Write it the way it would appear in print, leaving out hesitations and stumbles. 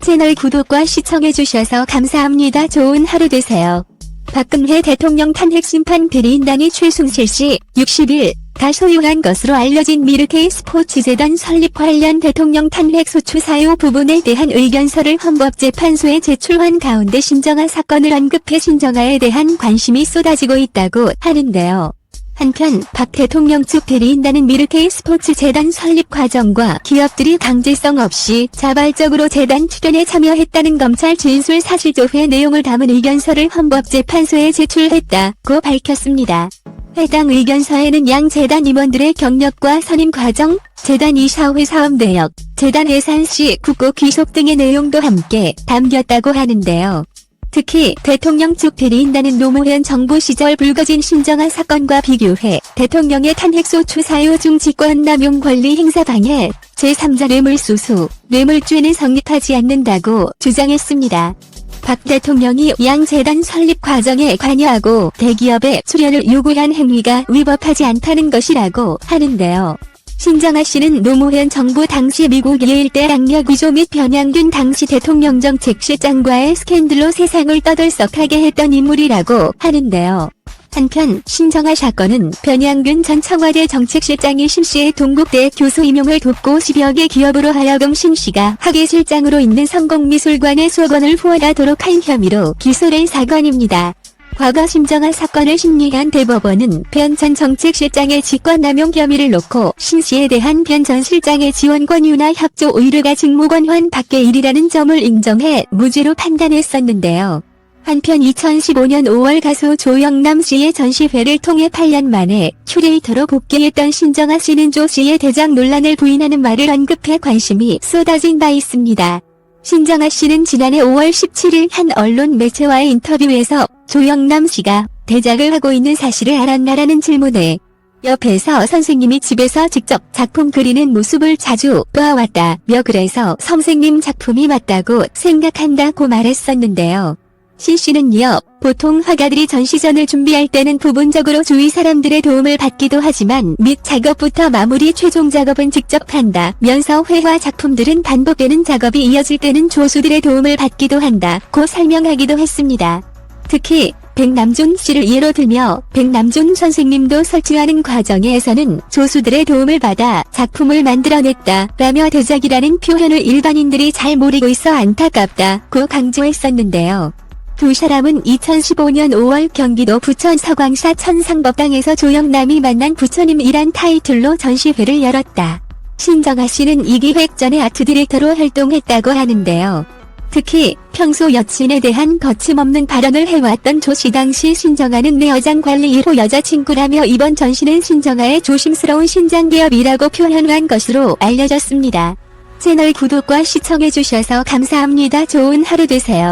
채널 구독과 시청해주셔서 감사합니다. 좋은 하루 되세요. 박근혜 대통령 탄핵 심판 대리인단이 최순실 씨 60일 소유한 것으로 알려진 미르케이 스포츠재단 설립 관련 대통령 탄핵 소추 사유 부분에 대한 의견서를 헌법재판소에 제출한 가운데 신정아 사건을 언급해 신정아에 대한 관심이 쏟아지고 있다고 하는데요. 한편 박 대통령 측 대리인단은 미르케이 스포츠재단 설립 과정과 기업들이 강제성 없이 자발적으로 재단 출연에 참여했다는 검찰 진술 사실조회 내용을 담은 의견서를 헌법재판소에 제출했다고 밝혔습니다. 해당 의견서에는 양 재단 임원들의 경력과 선임 과정, 재단 이사회 사업 내역, 재단 예산 시 국고 귀속 등의 내용도 함께 담겼다고 하는데요. 특히 대통령 측 대리인단은 노무현 정부 시절 불거진 신정아 사건과 비교해 대통령의 탄핵소추 사유 중 직권남용 권리 행사 방해, 제3자 뇌물수수, 뇌물죄는 성립하지 않는다고 주장했습니다. 박 대통령이 양 재단 설립 과정에 관여하고 대기업의 출연을 요구한 행위가 위법하지 않다는 것이라고 하는데요. 신정아 씨는 노무현 정부 당시 미국 예일대 학력 위조 및 변양균 당시 대통령 정책실장과의 스캔들로 세상을 떠들썩하게 했던 인물이라고 하는데요. 한편 신정아 사건은 변양균 전 청와대 정책실장이 신 씨의 동국대 교수 임용을 돕고 10여 개 기업으로 하여금 신 씨가 학예실장으로 있는 성공미술관의 수억원을 후원하도록 한 혐의로 기소된 사건입니다. 과거 신정아 사건을 심리한 대법원은 변 전 정책실장의 직권남용 혐의를 놓고 신 씨에 대한 변 전 실장의 지원권 유나 협조 의뢰가 직무권한 밖의 일이라는 점을 인정해 무죄로 판단했었는데요. 한편 2015년 5월 가수 조영남 씨의 전시회를 통해 8년 만에 큐레이터로 복귀했던 신정아 씨는 조 씨의 대장 논란을 부인하는 말을 언급해 관심이 쏟아진 바 있습니다. 신정아 씨는 지난해 5월 17일 한 언론 매체와의 인터뷰에서 조영남 씨가 대작을 하고 있는 사실을 알았나라는 질문에 옆에서 선생님이 집에서 직접 작품 그리는 모습을 자주 봐왔다며 그래서 선생님 작품이 맞다고 생각한다고 말했었는데요. 신 씨는 이어 보통 화가들이 전시전을 준비할 때는 부분적으로 주위 사람들의 도움을 받기도 하지만 밑 작업부터 마무리 최종 작업은 직접 한다면서 회화 작품들은 반복되는 작업이 이어질 때는 조수들의 도움을 받기도 한다고 설명하기도 했습니다. 특히 백남준 씨를 예로 들며 백남준 선생님도 설치하는 과정에서는 조수들의 도움을 받아 작품을 만들어냈다라며 대작이라는 표현을 일반인들이 잘 모르고 있어 안타깝다고 강조했었는데요. 두 사람은 2015년 5월 경기도 부천 서광사 천상법당에서 조영남이 만난 부처님이란 타이틀로 전시회를 열었다. 신정아 씨는 이 기획 전에 아트 디렉터로 활동했다고 하는데요. 특히 평소 여친에 대한 거침없는 발언을 해왔던 조 씨 당시 신정아는 내 여장 관리 1호 여자친구라며 이번 전시는 신정아의 조심스러운 신장개업이라고 표현한 것으로 알려졌습니다. 채널 구독과 시청해주셔서 감사합니다. 좋은 하루 되세요.